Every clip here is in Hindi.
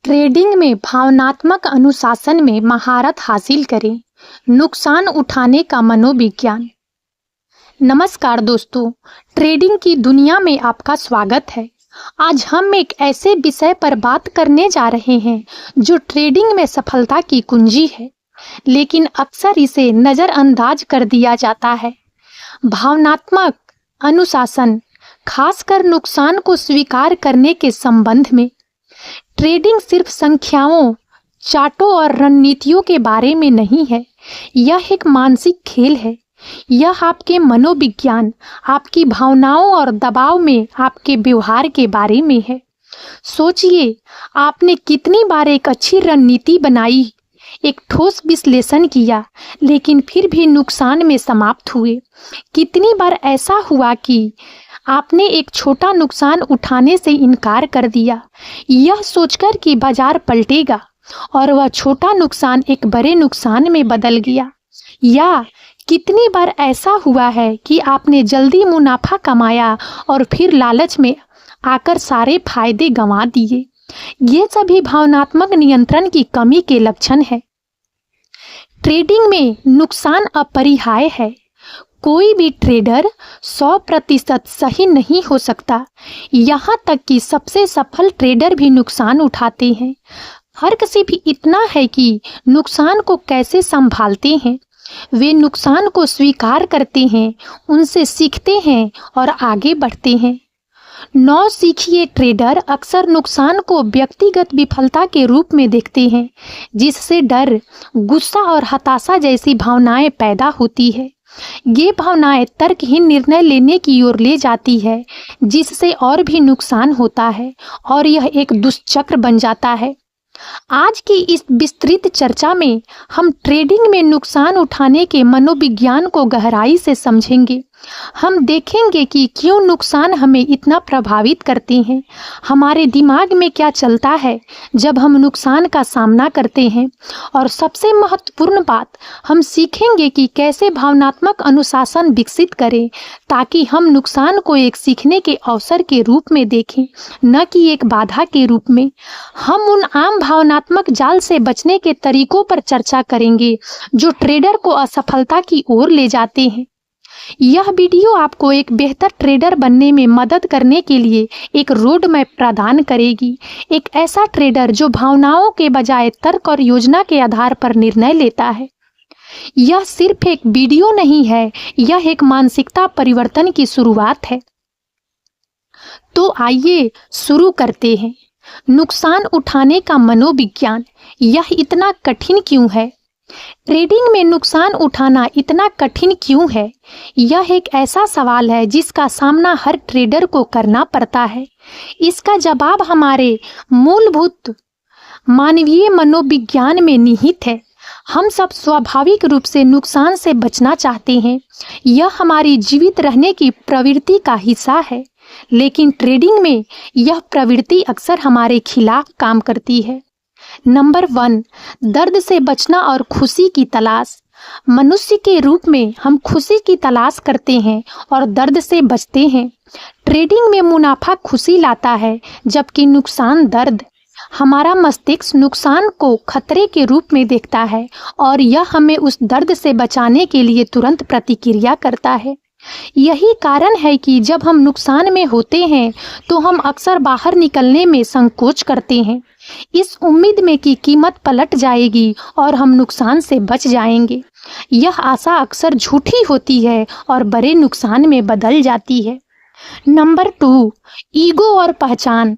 ट्रेडिंग में भावनात्मक अनुशासन में महारत हासिल करें। नुकसान उठाने का मनोविज्ञान। नमस्कार दोस्तों, ट्रेडिंग की दुनिया में आपका स्वागत है। आज हम एक ऐसे विषय पर बात करने जा रहे हैं जो ट्रेडिंग में सफलता की कुंजी है, लेकिन अक्सर इसे नज़रअंदाज कर दिया जाता है। भावनात्मक अनुशासन, खासकर नुकसान को स्वीकार करने के संबंध में। ट्रेडिंग सिर्फ संख्याओं, चार्टों और रणनीतियों के बारे में नहीं है। यह एक मानसिक खेल है। यह आपके मनोविज्ञान, आपकी भावनाओं और दबाव में आपके व्यवहार के बारे में है। सोचिए, आपने कितनी बार एक अच्छी रणनीति बनाई, एक ठोस विश्लेषण किया, लेकिन फिर भी नुकसान में समाप्त हुए। कितनी बार ऐसा हुआ कि आपने एक छोटा नुकसान उठाने से इनकार कर दिया, यह सोचकर कि बाजार पलटेगा, और वह छोटा नुकसान एक बड़े नुकसान में बदल गया। या कितनी बार ऐसा हुआ है कि आपने जल्दी मुनाफा कमाया और फिर लालच में आकर सारे फायदे गंवा दिए। ये सभी भावनात्मक नियंत्रण की कमी के लक्षण है। ट्रेडिंग में नुकसान अपरिहार्य है। कोई भी ट्रेडर 100% सही नहीं हो सकता। यहाँ तक कि सबसे सफल ट्रेडर भी नुकसान उठाते हैं। फर्क सिर्फ इतना है कि नुकसान को कैसे संभालते हैं। वे नुकसान को स्वीकार करते हैं, उनसे सीखते हैं और आगे बढ़ते हैं। नौसिखिए ट्रेडर अक्सर नुकसान को व्यक्तिगत विफलता के रूप में देखते हैं, जिससे डर, गुस्सा और हताशा जैसी भावनाएं पैदा होती है। ये भावनाएं तर्कहीन निर्णय लेने की ओर ले जाती है, जिससे और भी नुकसान होता है और यह एक दुष्चक्र बन जाता है। आज की इस विस्तृत चर्चा में हम ट्रेडिंग में नुकसान उठाने के मनोविज्ञान को गहराई से समझेंगे। हम देखेंगे कि क्यों नुकसान हमें इतना प्रभावित करते हैं, हमारे दिमाग में क्या चलता है जब हम नुकसान का सामना करते हैं, और सबसे महत्वपूर्ण बात, हम सीखेंगे कि कैसे भावनात्मक अनुशासन विकसित करें ताकि हम नुकसान को एक सीखने के अवसर के रूप में देखें, न कि एक बाधा के रूप में। हम उन आम भावनात्मक जाल से बचने के तरीकों पर चर्चा करेंगे जो ट्रेडर को असफलता की ओर ले जाते हैं। यह वीडियो आपको एक बेहतर ट्रेडर बनने में मदद करने के लिए एक रोड मैप प्रदान करेगी। एक ऐसा ट्रेडर जो भावनाओं के बजाय तर्क और योजना के आधार पर निर्णय लेता है। यह सिर्फ एक वीडियो नहीं है, यह एक मानसिकता परिवर्तन की शुरुआत है। तो आइए शुरू करते हैं। नुकसान उठाने का मनोविज्ञान, यह इतना कठिन क्यों है? ट्रेडिंग में नुकसान उठाना इतना कठिन क्यों है? यह एक ऐसा सवाल है जिसका सामना हर ट्रेडर को करना पड़ता है। इसका जवाब हमारे मूलभूत मानवीय मनोविज्ञान में निहित है। हम सब स्वाभाविक रूप से नुकसान से बचना चाहते हैं। यह हमारी जीवित रहने की प्रवृत्ति का हिस्सा है, लेकिन ट्रेडिंग में यह प्रवृत्ति अक्सर हमारे खिलाफ काम करती है। नंबर 1, दर्द से बचना और खुशी की तलाश। मनुष्य के रूप में हम खुशी की तलाश करते हैं और दर्द से बचते हैं। ट्रेडिंग में मुनाफा खुशी लाता है, जबकि नुकसान दर्द। हमारा मस्तिष्क नुकसान को खतरे के रूप में देखता है और यह हमें उस दर्द से बचाने के लिए तुरंत प्रतिक्रिया करता है। यही कारण है कि जब हम नुकसान में होते हैं तो हम अक्सर बाहर निकलने में संकोच करते हैं, इस उम्मीद में कि कीमत पलट जाएगी और हम नुकसान से बच जाएंगे। यह आशा अक्सर झूठी होती है और बड़े नुकसान में बदल जाती है। नंबर 2, ईगो और पहचान।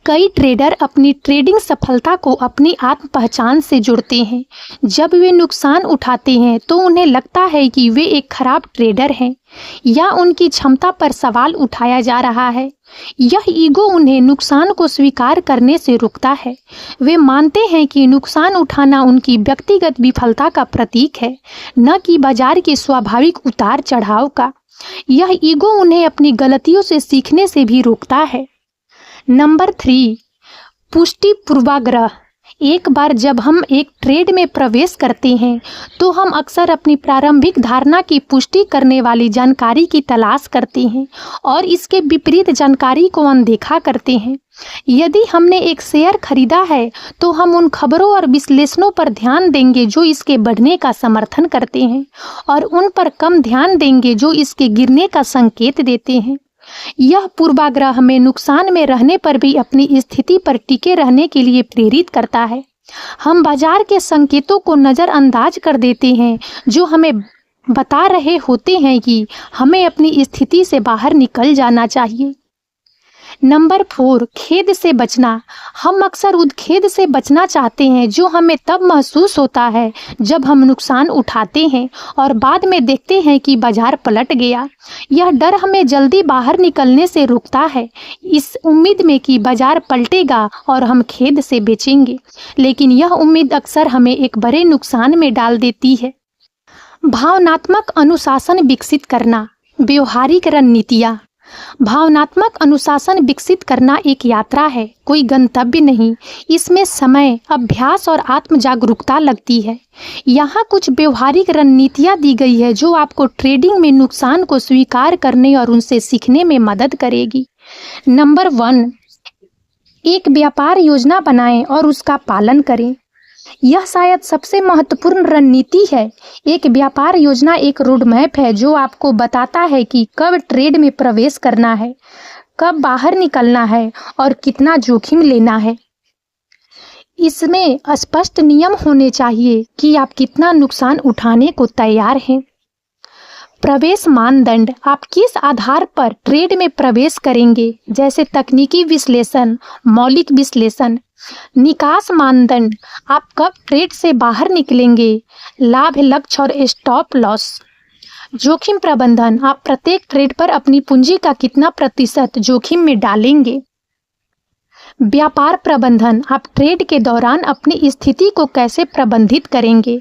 कई ट्रेडर अपनी ट्रेडिंग सफलता को अपनी आत्म पहचान से जुड़ते हैं। जब वे नुकसान उठाते हैं तो उन्हें लगता है कि वे एक खराब ट्रेडर हैं या उनकी क्षमता पर सवाल उठाया जा रहा है। यह ईगो उन्हें नुकसान को स्वीकार करने से रोकता है। वे मानते हैं कि नुकसान उठाना उनकी व्यक्तिगत विफलता का प्रतीक है, न कि बाजार के स्वाभाविक उतार चढ़ाव का। यह ईगो उन्हें अपनी गलतियों से सीखने से भी रोकता है। नंबर 3, पुष्टि पूर्वाग्रह। एक बार जब हम एक ट्रेड में प्रवेश करते हैं तो हम अक्सर अपनी प्रारंभिक धारणा की पुष्टि करने वाली जानकारी की तलाश करते हैं और इसके विपरीत जानकारी को अनदेखा करते हैं। यदि हमने एक शेयर खरीदा है तो हम उन खबरों और विश्लेषणों पर ध्यान देंगे जो इसके बढ़ने का समर्थन करते हैं और उन पर कम ध्यान देंगे जो इसके गिरने का संकेत देते हैं। यह पूर्वाग्रह हमें नुकसान में रहने पर भी अपनी स्थिति पर टिके रहने के लिए प्रेरित करता है। हम बाजार के संकेतों को नज़रअंदाज कर देते हैं जो हमें बता रहे होते हैं कि हमें अपनी स्थिति से बाहर निकल जाना चाहिए। नंबर 4, खेद से बचना। हम अक्सर उस खेद से बचना चाहते हैं जो हमें तब महसूस होता है जब हम नुकसान उठाते हैं और बाद में देखते हैं कि बाजार पलट गया। यह डर हमें जल्दी बाहर निकलने से रोकता है, इस उम्मीद में कि बाजार पलटेगा और हम खेद से बेचेंगे, लेकिन यह उम्मीद अक्सर हमें एक बड़े नुकसान में डाल देती है। भावनात्मक अनुशासन विकसित करना। व्यवहारिक रणनीतियाँ। भावनात्मक अनुशासन विकसित करना एक यात्रा है, कोई गंतव्य नहीं। इसमें समय, अभ्यास और आत्म जागरूकता लगती है। यहाँ कुछ व्यवहारिक रणनीतियाँ दी गई है जो आपको ट्रेडिंग में नुकसान को स्वीकार करने और उनसे सीखने में मदद करेगी। नंबर 1, एक व्यापार योजना बनाएं और उसका पालन करें। यह शायद सबसे महत्वपूर्ण रणनीति है। एक व्यापार योजना एक रोड मैप है जो आपको बताता है कि कब ट्रेड में प्रवेश करना है, कब बाहर निकलना है और कितना जोखिम लेना है। इसमें स्पष्ट नियम होने चाहिए कि आप कितना नुकसान उठाने को तैयार हैं। प्रवेश मानदंड। आप किस आधार पर ट्रेड में प्रवेश करेंगे, जैसे तकनीकी विश्लेषण, मौलिक विश्लेषण। निकास मानदंड। आप कब ट्रेड से बाहर निकलेंगे, लाभ, लक्ष्य और स्टॉप लॉस। जोखिम प्रबंधन। आप प्रत्येक ट्रेड पर अपनी पूंजी का कितना प्रतिशत जोखिम में डालेंगे। व्यापार प्रबंधन। आप ट्रेड के दौरान अपनी स्थिति को कैसे प्रबंधित करेंगे।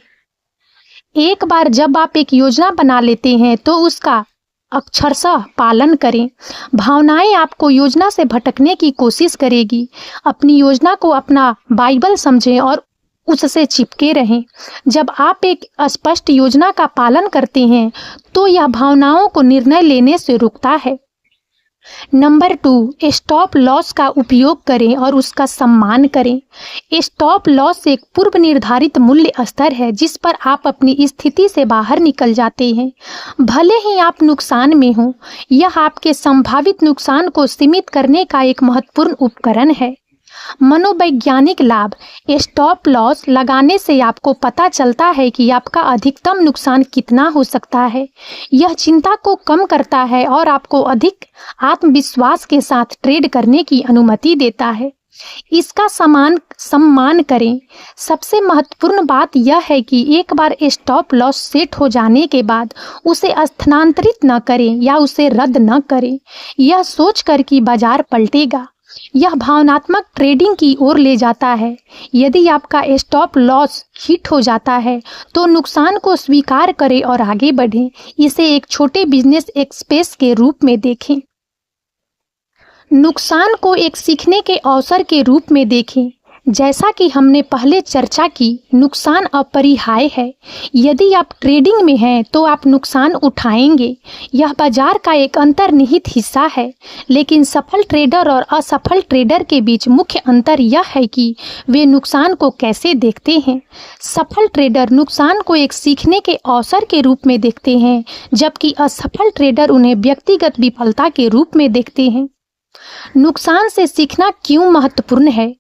एक बार जब आप एक योजना बना लेते हैं तो उसका अक्षरशः पालन करें। भावनाएं आपको योजना से भटकने की कोशिश करेगी। अपनी योजना को अपना बाइबल समझें और उससे चिपके रहें। जब आप एक स्पष्ट योजना का पालन करते हैं तो यह भावनाओं को निर्णय लेने से रोकता है। नंबर 2, स्टॉप लॉस का उपयोग करें और उसका सम्मान करें। स्टॉप लॉस एक पूर्व निर्धारित मूल्य स्तर है जिस पर आप अपनी स्थिति से बाहर निकल जाते हैं, भले ही आप नुकसान में हों। यह आपके संभावित नुकसान को सीमित करने का एक महत्वपूर्ण उपकरण है। मनोवैज्ञानिक लाभ। स्टॉप लॉस लगाने से आपको पता चलता है कि आपका अधिकतम नुकसान कितना हो सकता है। यह चिंता को कम करता है और आपको अधिक आत्मविश्वास के साथ ट्रेड करने की अनुमति देता है। इसका सम्मान करें। सबसे महत्वपूर्ण बात यह है कि एक बार स्टॉप लॉस सेट हो जाने के बाद उसे स्थानांतरित न करें या उसे रद्द न करें, यह सोचकर कि बाजार पलटेगा। यह भावनात्मक ट्रेडिंग की ओर ले जाता है। यदि आपका स्टॉप लॉस हिट हो जाता है तो नुकसान को स्वीकार करें और आगे बढ़ें। इसे एक छोटे बिजनेस एक्सपेस के रूप में देखें। नुकसान को एक सीखने के अवसर के रूप में देखें। जैसा कि हमने पहले चर्चा की, नुकसान अपरिहार्य है। यदि आप ट्रेडिंग में हैं तो आप नुकसान उठाएंगे। यह बाजार का एक अंतर्निहित हिस्सा है। लेकिन सफल ट्रेडर और असफल ट्रेडर के बीच मुख्य अंतर यह है कि वे नुकसान को कैसे देखते हैं। सफल ट्रेडर नुकसान को एक सीखने के अवसर के रूप में देखते हैं, जबकि असफल ट्रेडर उन्हें व्यक्तिगत विफलता के रूप में देखते हैं। नुकसान से सीखना क्यों महत्वपूर्ण है?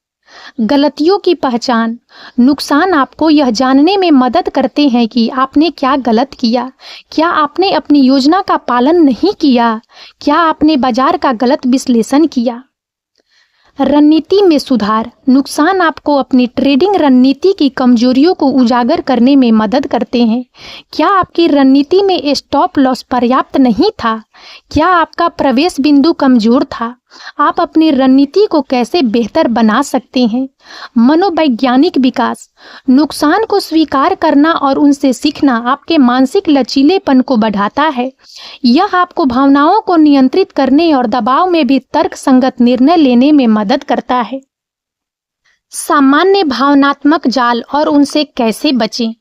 गलतियों की पहचान। नुकसान आपको यह जानने में मदद करते हैं कि आपने क्या गलत किया। क्या आपने अपनी योजना का पालन नहीं किया? क्या आपने बाजार का गलत विश्लेषण किया? रणनीति में सुधार। नुकसान आपको अपनी ट्रेडिंग रणनीति की कमजोरियों को उजागर करने में मदद करते हैं। क्या आपकी रणनीति में स्टॉप लॉस पर्याप्त नहीं था? क्या आपका प्रवेश बिंदु कमजोर था? आप अपनी रणनीति को कैसे बेहतर बना सकते हैं? मनोवैज्ञानिक विकास। नुकसान को स्वीकार करना और उनसे सीखना आपके मानसिक लचीलेपन को बढ़ाता है। यह आपको भावनाओं को नियंत्रित करने और दबाव में भी तर्कसंगत निर्णय लेने में मदद करता है। सामान्य भावनात्मक जाल और उनसे कैसे बचें।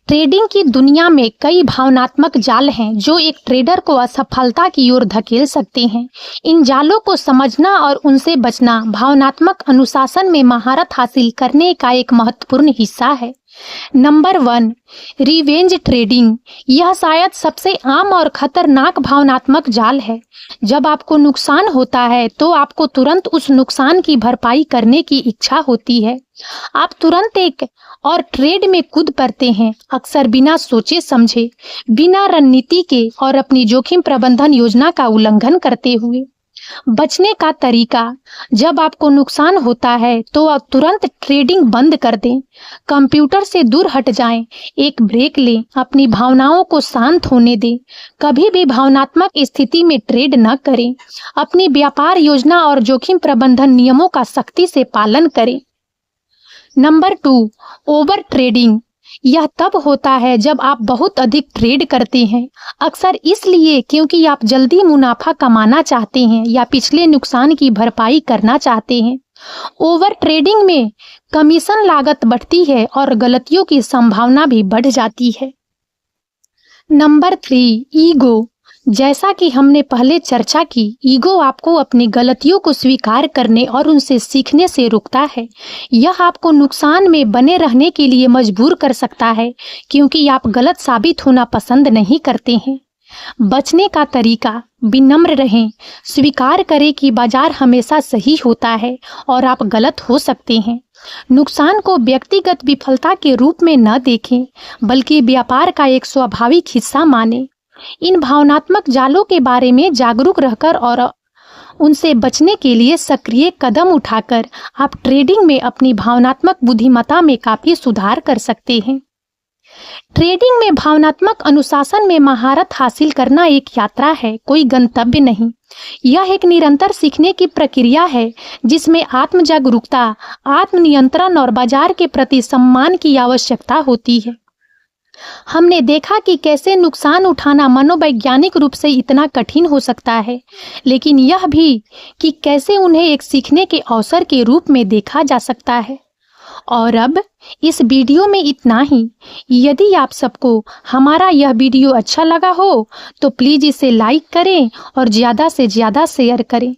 ट्रेडिंग की दुनिया में कई भावनात्मक जाल हैं जो एक ट्रेडर को असफलता की ओर धकेल सकते हैं। इन जालों को समझना और उनसे बचना भावनात्मक अनुशासन में महारत हासिल करने का एक महत्वपूर्ण हिस्सा है। Number 1, revenge trading. यह शायद सबसे आम और खतरनाक भावनात्मक जाल है। जब आपको नुकसान होता है तो आपको तुरंत उस नुकसान की भरपाई करने की इच्छा होती है। आप तुरंत एक और ट्रेड में कूद पड़ते हैं, अक्सर बिना सोचे समझे, बिना रणनीति के और अपनी जोखिम प्रबंधन योजना का उल्लंघन करते हुए। बचने का तरीका: जब आपको नुकसान होता है तो आप तुरंत ट्रेडिंग बंद कर दें, कंप्यूटर से दूर हट जाएं, एक ब्रेक लें, अपनी भावनाओं को शांत होने दें, कभी भी भावनात्मक स्थिति में ट्रेड न करें, अपनी व्यापार योजना और जोखिम प्रबंधन नियमों का सख्ती से पालन करें। Number 2, over trading. यह तब होता है जब आप बहुत अधिक ट्रेड करते हैं, अक्सर इसलिए क्योंकि आप जल्दी मुनाफा कमाना चाहते हैं या पिछले नुकसान की भरपाई करना चाहते हैं। ओवर ट्रेडिंग में कमीशन लागत बढ़ती है और गलतियों की संभावना भी बढ़ जाती है। Number 3, ego. जैसा कि हमने पहले चर्चा की, ईगो आपको अपनी गलतियों को स्वीकार करने और उनसे सीखने से रोकता है। यह आपको नुकसान में बने रहने के लिए मजबूर कर सकता है क्योंकि आप गलत साबित होना पसंद नहीं करते हैं। बचने का तरीका: विनम्र रहें, स्वीकार करें कि बाजार हमेशा सही होता है और आप गलत हो सकते हैं। नुकसान को व्यक्तिगत विफलता के रूप में न देखें, बल्कि व्यापार का एक स्वाभाविक हिस्सा मानें। इन भावनात्मक जालों के बारे में जागरूक रहकर और उनसे बचने के लिए सक्रिय कदम उठाकर आप ट्रेडिंग में अपनी भावनात्मक बुद्धिमत्ता में काफी सुधार कर सकते हैं। ट्रेडिंग में भावनात्मक अनुशासन में महारत हासिल करना एक यात्रा है, कोई गंतव्य नहीं। यह एक निरंतर सीखने की प्रक्रिया है जिसमें आत्म जागरूकता, आत्मनियंत्रण और बाजार के प्रति सम्मान की आवश्यकता होती है। हमने देखा कि कैसे नुकसान उठाना मनोवैज्ञानिक रूप से इतना कठिन हो सकता है, लेकिन यह भी कि कैसे उन्हें एक सीखने के अवसर के रूप में देखा जा सकता है। और अब इस वीडियो में इतना ही। यदि आप सबको हमारा यह वीडियो अच्छा लगा हो तो प्लीज़ इसे लाइक करें और ज़्यादा से ज़्यादा शेयर करें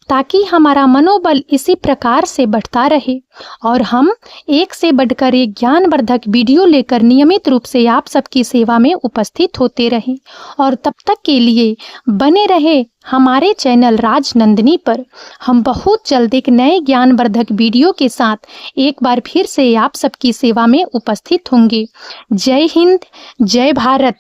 ताकि हमारा मनोबल इसी प्रकार से बढ़ता रहे और हम एक से बढ़कर एक ज्ञानवर्धक वीडियो लेकर नियमित रूप से आप सबकी सेवा में उपस्थित होते रहें। और तब तक के लिए बने रहे हमारे चैनल राजनंदिनी पर। हम बहुत जल्द एक नए ज्ञानवर्धक वीडियो के साथ एक बार फिर से आप सबकी सेवा में उपस्थित होंगे। जय हिंद, जय भारत।